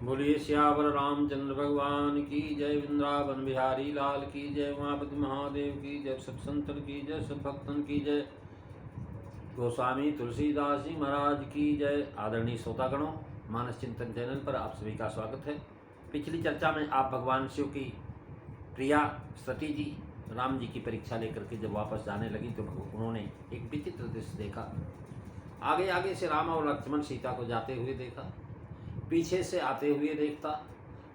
बोलिए सियावर रामचंद्र भगवान की जय। वृंदावन बिहारी लाल की जय। उमापति महादेव की जय। सब संतन की जय। सब भक्तन की जय। गोस्वामी तुलसीदास जी महाराज की जय। आदरणीय श्रोतागणों, मानस चिंतन चैनल पर आप सभी का स्वागत है। पिछली चर्चा में आप भगवान शिव की प्रिया सती जी राम जी की परीक्षा लेकर के जब वापस जाने लगी तो उन्होंने एक विचित्र दृश्य देखा। आगे आगे से राम और लक्ष्मण सीता को जाते हुए देखा, पीछे से आते हुए देखता,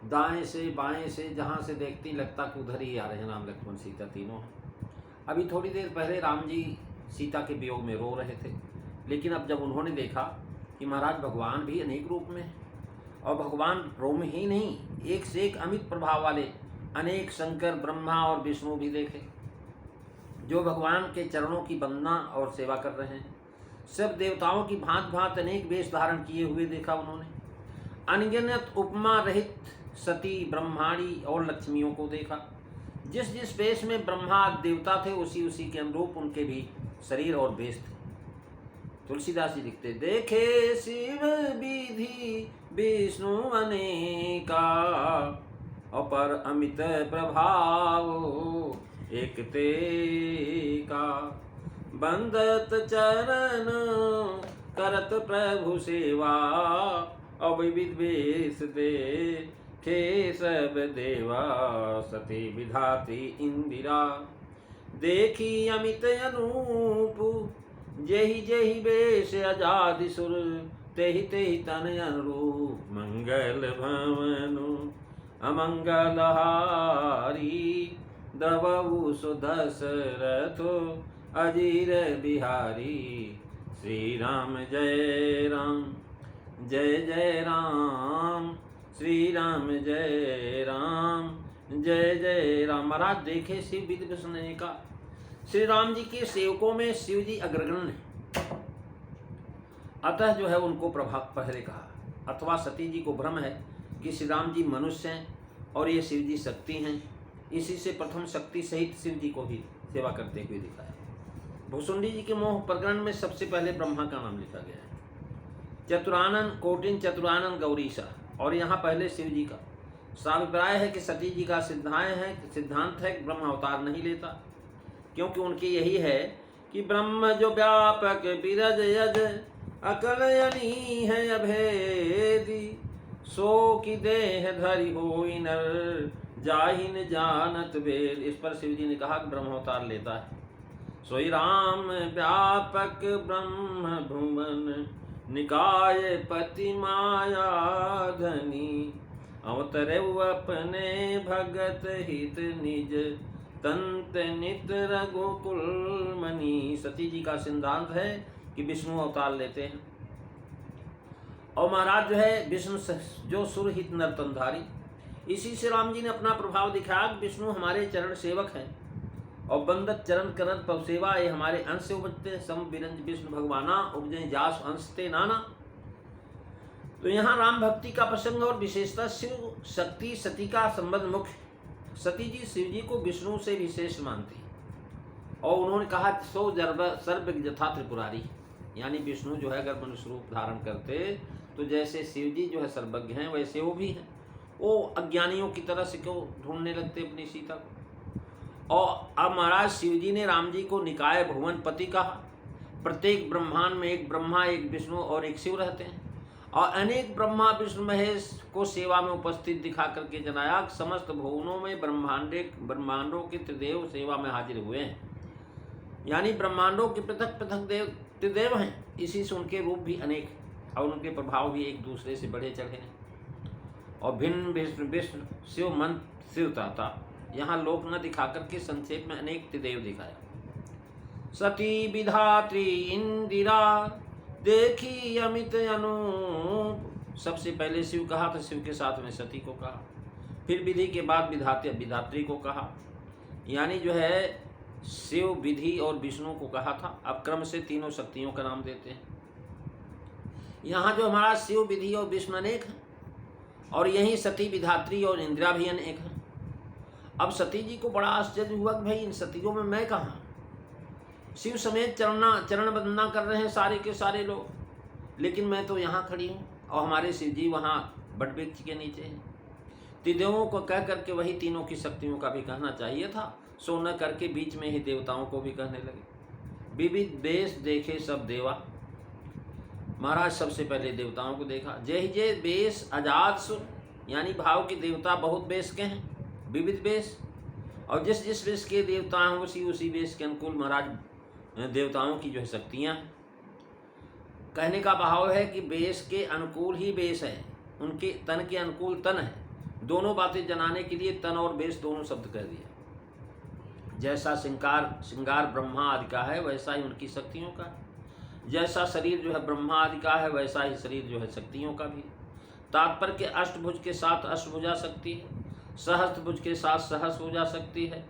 दाएं से बाएं से जहाँ से देखती लगता कि उधर ही आ रहे हैं राम लक्ष्मण सीता तीनों हैं। अभी थोड़ी देर पहले राम जी सीता के वियोग में रो रहे थे, लेकिन अब जब उन्होंने देखा कि महाराज भगवान भी अनेक रूप में हैं और भगवान रोम ही नहीं, एक से एक अमित प्रभाव वाले अनेक शंकर ब्रह्मा और विष्णु भी देखे जो भगवान के चरणों की वंदना और सेवा कर रहे हैं। सब देवताओं की भांत भांत अनेक वेश धारण किए हुए देखा उन्होंने। अनगिनत उपमा रहित सती ब्रह्माणी और लक्ष्मियों को देखा। जिस जिस वेश में ब्रह्मा देवता थे उसी उसी के अनुरूप उनके भी शरीर और वेश थे। तुलसीदास जी लिखते, देखे शिव विधि विष्णु अनेका, अपर अमित प्रभाव एक ते का। बंदत चरण करत प्रभु सेवा, अविविध वेश देखे सब देवा। सती विधात्री इंदिरा, देखी अमित अनूप, जेहि जेहि वेश अजादि सुर, तेहि तेहि तन अनुरूप। मंगल भवनु अमंगल हारी, द्रवहु सुदशरथ अजीर बिहारी। श्री राम जय राम, जय जय राम, श्री राम जय राम, जय जय राम। महाराज देखे शिव विधि विष्णु का, श्री राम जी के सेवकों में शिव जी अग्रगण्य है, अतः जो है उनको प्रभाव पहले कहा। अथवा सती जी को भ्रम है कि श्री राम जी मनुष्य हैं और ये शिव जी शक्ति हैं, इसी से प्रथम शक्ति सहित शिव जी को भी सेवा करते हुए दिखाया। भुसुंडी जी के मोह प्रकरण में सबसे पहले ब्रह्मा का नाम लिखा गया है। चतुरानन कोटिन चतुरानन गौरीशा, और यहाँ पहले शिव जी का। साभिप्राय है कि सती जी का सिद्धांत है कि ब्रह्म अवतार नहीं लेता, क्योंकि उनकी यही है कि ब्रह्म जो व्यापक बिरज यज, अकलयनी है अभेदी। सो की देह धरि होई नर, जाहिन जानत वेद। इस पर शिव जी ने कहा कि ब्रह्म अवतार लेता है। सोई राम व्यापक ब्रह्म भुवन, निकाय पति माया धनी। अवतरे अपने भगत हित निज, तंत नित रघुकुल मणि। सती जी का सिद्धांत है कि विष्णु अवतार लेते हैं। और महाराज जो है विष्णु जो सुरहित नर्तनधारी, इसी से राम जी ने अपना प्रभाव दिखाया। विष्णु हमारे चरण सेवक हैं और बंदत चरण करत पव सेवा, ये हमारे अंश से उपजते। सम बिरंज विष्णु भगवाना, उपजय जास अंश ते नाना। तो यहाँ राम भक्ति का प्रसंग और विशेषता शिव शक्ति सती का संबंध मुख्य। सती जी शिव जी को विष्णु से विशेष मानती और उन्होंने कहा सो सर्व यथा त्रिपुरारी, यानी विष्णु जो है अगर मनुष्य रूप धारण करते तो जैसे शिव जी जो है सर्वज्ञ हैं वैसे वो भी हैं। वो अज्ञानियों की तरह से क्यों ढूंढने लगते अपनी सीता को। और अब महाराज शिव जी ने राम जी को निकाय भुवन पति कहा। प्रत्येक ब्रह्मांड में एक ब्रह्मा, एक विष्णु और एक शिव रहते हैं, और अनेक ब्रह्मा विष्णु महेश को सेवा में उपस्थित दिखा करके जनाया। समस्त भुवनों में ब्रह्मांडों के त्रिदेव सेवा में हाजिर हुए हैं, यानी ब्रह्मांडों के पृथक पृथक देव त्रिदेव हैं। इसी से उनके रूप भी अनेक और उनके प्रभाव भी एक दूसरे से बढ़े चढ़े हैं। और भिन्न विष्णु शिव मंत्र शिव त्राता, यहाँ लोक न दिखा करके संक्षेप में अनेक त्रिदेव दिखाया। सती विधात्री इंदिरा, देखी अमित अनूप। सबसे पहले शिव कहा तो शिव के साथ में सती को कहा, फिर विधि के बाद विधात्री को कहा, यानी जो है शिव विधि और विष्णु को कहा था। अब क्रम से तीनों शक्तियों का नाम देते हैं। यहाँ जो हमारा शिव विधि और विष्णु अनेक हैं, और यही सती विधात्री और इंदिरा भी अनेक हैं। अब सती जी को बड़ा आश्चर्य हुआ कि भाई इन सतियों में मैं कहाँ। शिव समेत चरण वंदना कर रहे हैं सारे के सारे लोग, लेकिन मैं तो यहाँ खड़ी हूँ और हमारे शिव जी वहाँ बट वृक्ष के नीचे है। त्रिदेवों को कह करके वही तीनों की शक्तियों का भी कहना चाहिए था, सो न करके बीच में ही देवताओं को भी कहने लगे। विविध वेश देखे सब देवा, महाराज सबसे पहले देवताओं को देखा। जय जय वेश अजात सुर, यानी भाव के देवता बहुत वेश के हैं, विविध वेश, और जिस जिस वेश के देवता हैं उसी उसी वेश के अनुकूल महाराज देवताओं की जो है शक्तियाँ हैं। कहने का भाव है कि वेश के अनुकूल ही वेश है, उनके तन के अनुकूल तन है। दोनों बातें जनाने के लिए तन और वेश दोनों शब्द कह दिया। जैसा श्रृंगार ब्रह्मा आदि का है वैसा ही उनकी शक्तियों का, जैसा शरीर जो है ब्रह्मा आदि का है वैसा ही शरीर जो है शक्तियों का भी। तात्पर्य के अष्टभुज के साथ अष्टभुजा शक्ति है, सहस्त्रभुज के साथ सहस्रभुजा शक्ति है,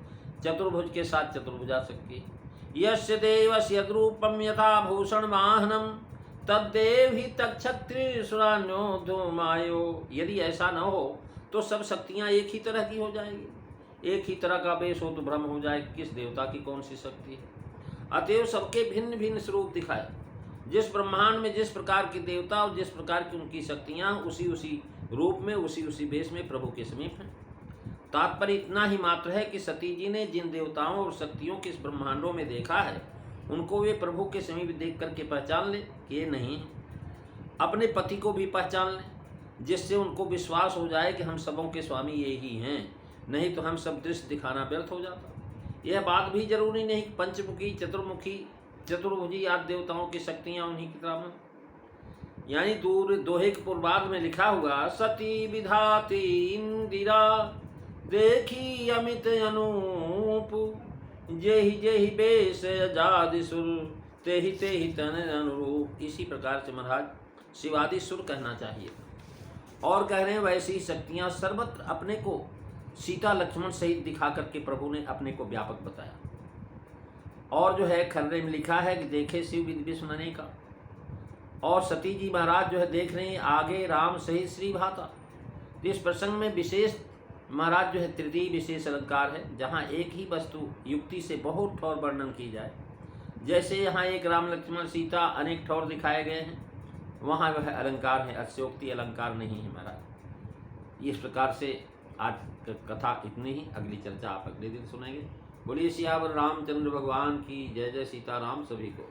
चतुर्भुज के साथ चतुर्भुजा शक्ति है। यस्य देवस्य यद्रूपम यथा भूषण वाहनम तद्देव ही तक्षत्रिसुरान्यो धूमायो। यदि ऐसा न हो तो सब शक्तियाँ एक ही तरह की हो जाएगी, एक ही तरह का वेश हो तो भ्रम हो जाए किस देवता की कौन सी शक्ति है। अतएव सबके भिन्न भिन्न स्वरूप दिखाए। जिस ब्रह्मांड में जिस प्रकार के देवता और जिस प्रकार की उनकी शक्तियाँ उसी उसी रूप में उसी उसी वेश में प्रभु के समीप हैं। तात्पर्य इतना ही मात्र है कि सती जी ने जिन देवताओं और शक्तियों के इस ब्रह्मांडों में देखा है उनको वे प्रभु के समीप देख करके पहचान ले कि ये नहीं है। अपने पति को भी पहचान लें, जिससे उनको विश्वास हो जाए कि हम सबों के स्वामी ये ही हैं, नहीं तो हम सब दृश्य दिखाना व्यर्थ हो जाता। यह बात भी जरूरी नहीं कि पंचमुखी चतुर्मुखी चतुर्भुजी आदि देवताओं की शक्तियाँ उन्हीं की तरह, यानी दोहे के पूर्वार्ध में लिखा हुआ सती विधाती इंदिरा देखी अमित अनूप जेहि बेश आजादि सुर तेहि तन अनुरूप। इसी प्रकार से महाराज शिवादि सुर कहना चाहिए। और कह रहे हैं वैसी ही शक्तियाँ सर्वत्र अपने को सीता लक्ष्मण सहित दिखा करके प्रभु ने अपने को व्यापक बताया। और जो है खर्रे में लिखा है कि देखे शिव विधि विष्णु का, और सती जी महाराज जो है देख रहे हैं आगे राम सहित श्री भाता। इस प्रसंग में विशेष महाराज जो है तृतीय विशेष अलंकार है, जहाँ एक ही वस्तु युक्ति से बहुत ठौर वर्णन की जाए। जैसे यहाँ एक राम लक्ष्मण सीता अनेक ठौर दिखाए गए हैं, वहाँ वह अलंकार है, अतिशयोक्ति अलंकार नहीं है महाराज। इस प्रकार से आज कथा इतनी ही, अगली चर्चा आप अगले दिन सुनेंगे। बोलिए सियावर रामचंद्र भगवान की जय। जय सीताराम सभी को।